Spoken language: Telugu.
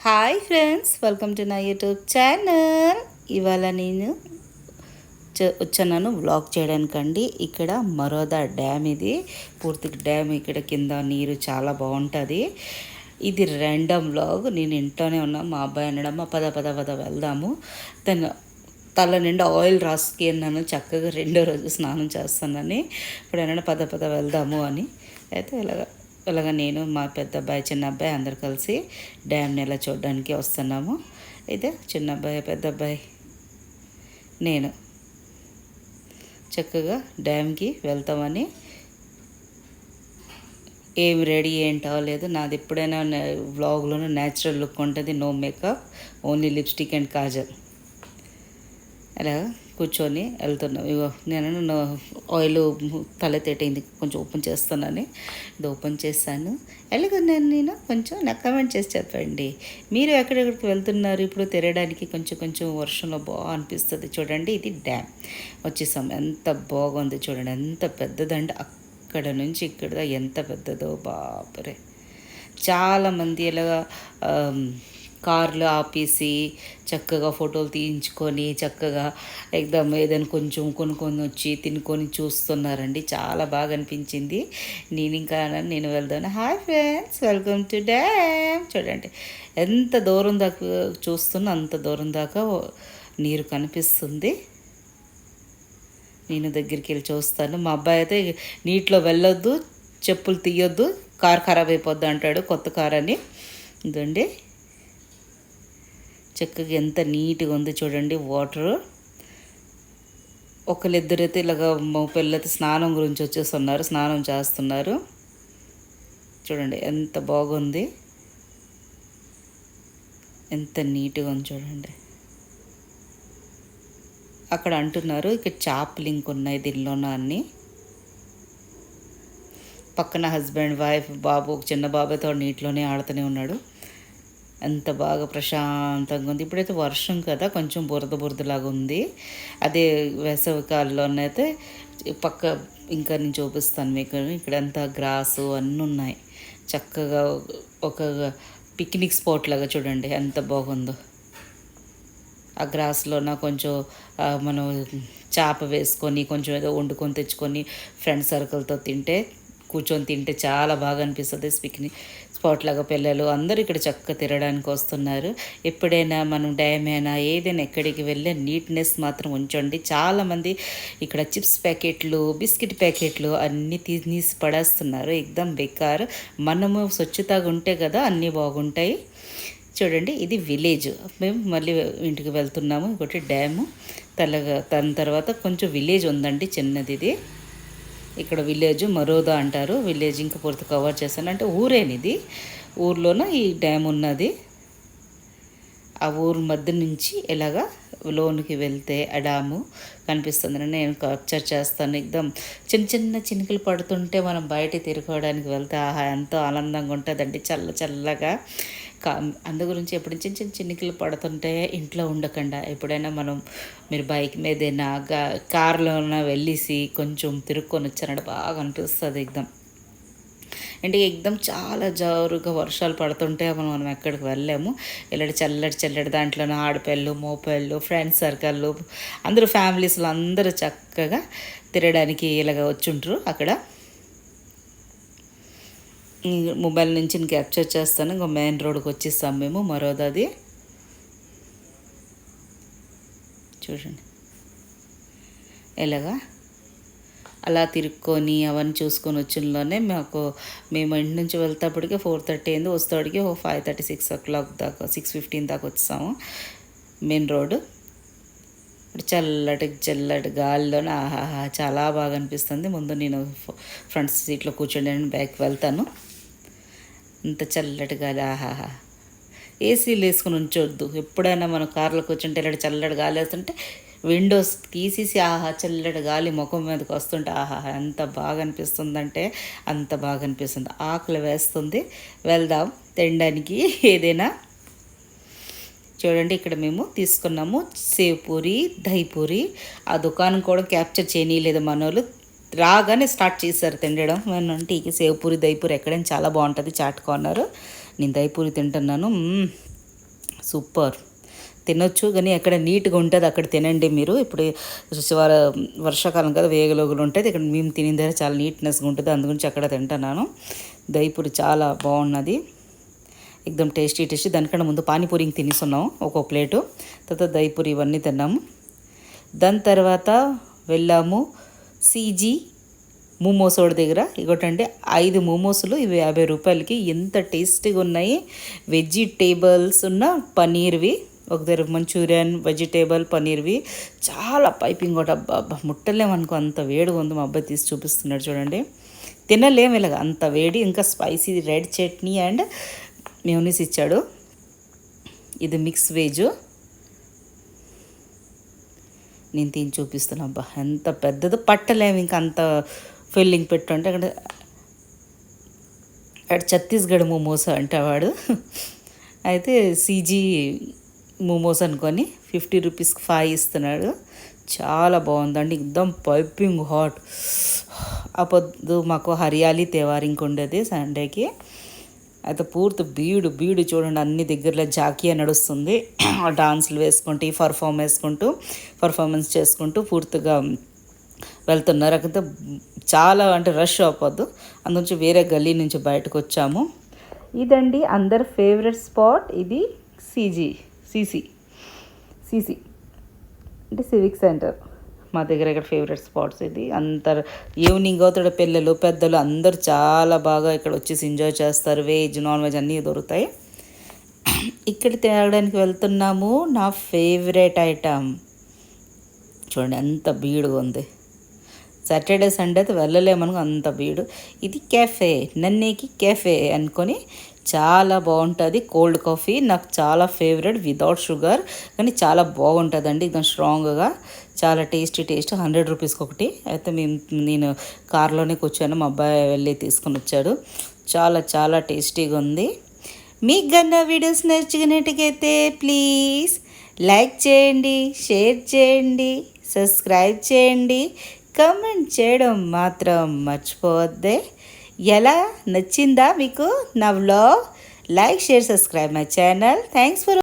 హాయ్ ఫ్రెండ్స్, వెల్కమ్ టు నా యూట్యూబ్ ఛానల్. ఇవాళ నేను వచ్చాను వ్లాగ్ చేయడానికండి. ఇక్కడ మరోదా డ్యామ్, ఇది పూర్తిగా డ్యామ్. ఇక్కడ కింద నీరు చాలా బాగుంటుంది. ఇది రెండమ్ వ్లాగ్. నేను ఇంట్లోనే ఉన్నా. మా అబ్బాయి అనడమ్మా పద పద పద వెళ్దాము. తల నిండా ఆయిల్ రాసుకి అన్నాను. చక్కగా రెండో రోజు స్నానం చేస్తానని ఇప్పుడు అన్నాడు పద పద వెళ్దాము అని. అయితే ఇలాగ నేను, మా పెద్ద అబ్బాయి, చిన్న అబ్బాయి అందరు కలిసి డ్యామ్ని ఎలా చూడడానికి వస్తున్నాము. అయితే చిన్న అబ్బాయి, పెద్ద అబ్బాయి, నేను చక్కగా డ్యామ్కి వెళ్తామని ఏం రెడీ ఏంటో లేదు. నాది ఎప్పుడైనా వ్లాగ్లోనూ న్యాచురల్ లుక్ ఉంటుంది. No makeup, only lipstick and kajal. అలా కూర్చొని వెళ్తున్నాం. ఇగో నేను ఆయిల్ తలెత్తేటైంది, కొంచెం ఓపెన్ చేస్తున్నాను. ఇది ఓపెన్ చేశాను. నేను కొంచెం నాకు కమెంట్ చేసి చెప్పండి, మీరు ఎక్కడెక్కడికి వెళ్తున్నారు ఇప్పుడు తిరగడానికి. కొంచెం కొంచెం వర్షంలో బాగా అనిపిస్తుంది. చూడండి, ఇది డ్యామ్ వచ్చేసాం. ఎంత బాగుంది చూడండి, ఎంత పెద్దదండి. అక్కడ నుంచి ఇక్కడ ఎంత పెద్దదో బాపరే. చాలామంది ఇలాగా కార్లు ఆపేసి చక్కగా ఫోటోలు తీయించుకొని చక్కగా ఎగ్దమ్ ఏదైనా కొంచెం కొనుక్కొని వచ్చి తినుకొని చూస్తున్నారండి. చాలా బాగా అనిపించింది. నేను వెళ్దాను. Hi friends, welcome to dam. చూడండి ఎంత దూరం దాకా చూస్తున్నా, అంత దూరం దాకా నీరు కనిపిస్తుంది. నేను దగ్గరికి వెళ్ళి చూస్తాను. మా అబ్బాయి అయితే నీటిలో వెళ్ళొద్దు, చెప్పులు తీయొద్దు, కార్ ఖరాబ్ అయిపోద్ది అంటాడు. కొత్త కార్ అని. ఇదండి చక్కగా ఎంత నీట్గా ఉంది చూడండి. వాటరు ఒకళ్ళిద్దరైతే ఇలాగ పిల్లలైతే స్నానం గురించి వచ్చేస్తున్నారు, స్నానం చేస్తున్నారు. చూడండి ఎంత బాగుంది, ఎంత నీట్గా ఉంది చూడండి. అక్కడ అంటున్నారు ఇక్కడ చేపలు ఇంకున్నాయి దీనిలోన అన్నీ. పక్కన హస్బెండ్, వైఫ్, బాబు, చిన్న బాబాయ్తో నీటిలోనే ఆడుతూనే ఉన్నాడు. ఎంత బాగా ప్రశాంతంగా ఉంది. ఇప్పుడైతే వర్షం కదా, కొంచెం బురదలాగా ఉంది. అదే వేసవికాలంలోనైతే పక్క ఇంకా నేను చూపిస్తాను మీకు. ఇక్కడంతా గ్రాసు అన్నీ ఉన్నాయి. చక్కగా ఒక పిక్నిక్ స్పాట్ లాగా చూడండి ఎంత బాగుందో. ఆ గ్రాస్లోన కొంచెం మనం చేప వేసుకొని కొంచెం ఏదో వండుకొని తెచ్చుకొని ఫ్రెండ్ సర్కిల్తో కూర్చొని తింటే చాలా బాగా అనిపిస్తుంది. పిక్నిక్ స్పాట్ లాగా పిల్లలు అందరూ ఇక్కడ చక్కగా తిరగడానికి వస్తున్నారు. ఎప్పుడైనా మనం డ్యామ్ అయినా ఏదైనా ఎక్కడికి వెళ్ళే నీట్నెస్ మాత్రం ఉంచండి. చాలామంది ఇక్కడ చిప్స్ ప్యాకెట్లు, బిస్కెట్ ప్యాకెట్లు అన్నీ తీసి పడేస్తున్నారు. ఎగ్దమ్ బెకార్. మనము స్వచ్ఛతగా ఉంటే కదా అన్నీ బాగుంటాయి. చూడండి, ఇది విలేజ్. మేము మళ్ళీ ఇంటికి వెళ్తున్నాము. ఇంకోటి డ్యాము. దాని తర్వాత కొంచెం విలేజ్ ఉందండి, చిన్నది. ఇది ఇక్కడ విలేజ్ మరోదా అంటారు. విలేజ్ ఇంకా పూర్తి కవర్ చేస్తాను అంటే ఊరేనిది. ఊర్లోన ఈ డ్యామ్ ఉన్నది. ఆ ఊరు మధ్య నుంచి ఇలాగా లోనికి వెళ్తే ఆ డ్యాము కనిపిస్తుంది. నేను క్యాప్చర్ చేస్తాను. ఎగ్దమ్ చిన్న చిన్న చినుకులు పడుతుంటే మనం బయట తిరుగుకోవడానికి వెళ్తే ఆహా ఎంతో ఆనందంగా ఉంటుందండి. చల్లగా. అందు గురించి ఎప్పుడు చిన్న చిన్న చిన్నికలు పడుతుంటే ఇంట్లో ఉండకుండా ఎప్పుడైనా మీరు బైక్ మీదైనా కార్లోనా వెళ్ళేసి కొంచెం తిరుక్కొని వచ్చారంటే బాగా అనిపిస్తుంది. అంటే చాలా జోరుగా వర్షాలు పడుతుంటే మనం ఎక్కడికి వెళ్ళాము. ఇలాంటి చల్లటి దాంట్లోనే ఆడపిల్లలు, మోపిళ్ళు, ఫ్రెండ్స్ సర్కిళ్ళు అందరూ, ఫ్యామిలీస్లో అందరూ చక్కగా తిరగడానికి ఇలాగ వచ్చుంటారు. అక్కడ మొబైల్ నుంచి నేను క్యాప్చర్ చేస్తాను. ఇంకా మెయిన్ రోడ్కి వచ్చేస్తాం మేము, మరోదాది. చూడండి ఎలాగా అలా తిరుక్కొని అవన్నీ చూసుకొని వచ్చినలోనే మేము ఇంటి నుంచి వెళ్తేప్పటికి 4:30 అయింది. వస్తేడికి 5:30, 6 o'clock దాకా, 6:15 దాకా వచ్చాము మెయిన్ రోడ్డు. చల్లటి గాలిలోనే ఆహాహా చాలా బాగా అనిపిస్తుంది. ముందు నేను ఫ్రంట్ సీట్లో కూర్చోండి, బ్యాక్ వెళ్తాను. అంత చల్లటి గాలి, ఆహాహా. ఏసీలు వేసుకుని ఉంచొద్దు. ఎప్పుడైనా మనం కార్లో కూర్చుంటే ఇలాంటి చల్లటి గాలి వేస్తుంటే విండోస్ తీసేసి ఆహా చల్లటి గాలి ముఖం మీదకి వస్తుంటే ఆహాహా ఎంత బాగా అనిపిస్తుందంటే అంత బాగా అనిపిస్తుంది. ఆకలి వేస్తుంది. వెళ్దాం తినడానికి ఏదైనా. చూడండి, ఇక్కడ మేము తీసుకున్నాము సేవ్ పూరి, దహి పూరి. ఆ దుకాణం కూడా క్యాప్చర్ చేయనీయలేదు మనోళ్ళు. రాగానే స్టార్ట్ చేశారు తినడం. అంటే సేవ్ పూరి, దహి పూరి ఎక్కడైనా చాలా బాగుంటుంది. చాట్ కార్నర్. నేను దహి పూరి తింటున్నాను. సూపర్. తినొచ్చు కానీ అక్కడ నీట్గా ఉంటుంది, అక్కడ తినండి మీరు. ఇప్పుడు వర్షాకాలం కదా, వేగలోగులు ఉంటుంది. ఇక్కడ మేము తినిన దగ్గర చాలా నీట్నెస్గా ఉంటుంది, అందుగురించి అక్కడ తింటున్నాను. దహిపూరి చాలా బాగున్నది, ఎక్దమ్ టేస్టీ. దానికన్నా ముందు పానీపూరి తినేస్తున్నాము ఒక్కొక్క ప్లేటు, తర్వాత దహిపూరి ఇవన్నీ తిన్నాము. దాని తర్వాత వెళ్ళాము సీజీ మోమోసోడ్ దగ్గర. ఇగోటండి 5 మోమోసులు, ఇవి 50 రూపాయలకి. ఎంత టేస్టీగా ఉన్నాయి. వెజిటేబుల్స్ ఉన్న పనీర్వి, ఒక దగ్గర మంచూరియన్, వెజిటేబుల్, పనీర్వి చాలా పైపింగ్ ఒకటి. అబ్బా ముట్టలేమనుకో, అంత వేడిగా ఉంది. మా అబ్బాయి తీసి చూపిస్తున్నాడు చూడండి. తినలేము ఇలాగ, అంత వేడి. ఇంకా స్పైసీ రెడ్ చట్నీ అండ్ మెయోనీస్ ఇచ్చాడు. ఇది మిక్స్ వెజ్, నేను తిని చూపిస్తున్నా. అబ్బా ఎంత పెద్దదో, పట్టలేము ఇంకా అంత ఫిల్లింగ్ పెట్టుంటే. అక్కడ ఛత్తీస్గఢ్ మోమోస్ అంటే వాడు అయితే సీజీ మోమోస్ అనుకొని 50 రూపీస్కి 5 ఇస్తున్నాడు. చాలా బాగుందండి, ఎక్దమ్ పైపింగ్ హాట్. ఆ పొద్దు మాకు హరియాలి తేవారింగ్ ఉండేది సండేకి. అయితే పూర్తి బీడు చూడండి, అన్ని దగ్గరలో జాకీ నడుస్తుంది. డాన్సులు వేసుకుంటూ, పర్ఫార్మెన్స్ చేసుకుంటూ పూర్తిగా వెళ్తున్నారు. అక్కడ చాలా అంటే రష్ అవ్వద్దు, అందునుంచి వేరే గల్లీ నుంచి బయటకు వచ్చాము. ఇదండి అందరి ఫేవరెట్ స్పాట్. ఇది సీసీ అంటే సివిక్ సెంటర్. మా దగ్గర ఇక్కడ ఫేవరెట్ స్పాట్స్ ఇది. అందరు ఈవినింగ్ అవుతాడు, పిల్లలు పెద్దలు అందరూ చాలా బాగా ఇక్కడ వచ్చేసి ఎంజాయ్ చేస్తారు. వెజ్, నాన్ వెజ్ అన్నీ దొరుకుతాయి. ఇక్కడ తినడానికి వెళ్తున్నాము. నా ఫేవరెట్ ఐటమ్ చూడండి, ఎంత బీడుగా ఉంది. సాటర్డే సండే అయితే వెళ్ళలేమనుకో, అంత బీడు. ఇది కెఫే, నన్నేకి కెఫే అనుకొని చాలా బాగుంటుంది. కోల్డ్ కాఫీ నాకు చాలా ఫేవరెట్, వితౌట్ షుగర్, కానీ చాలా బాగుంటుందండి. एकदम స్ట్రాంగ్గా, చాలా టేస్టీ 100 రూపీస్కి ఒకటి. అయితే నేను కార్లోనే కూర్చొని, మా అబ్బాయి వెళ్ళి తీసుకొని వచ్చాడు. చాలా టేస్టీగా ఉంది. మీకు కన్నా వీడియోస్ నచ్చినట్టుకైతే ప్లీజ్ లైక్ చేయండి, షేర్ చేయండి, సబ్స్క్రైబ్ చేయండి, కమెంట్ చేయడం మాత్రం మర్చిపోవద్దే. ఎలా నచ్చిందా మీకు నా vlog? Like, share, subscribe my channel. Thanks for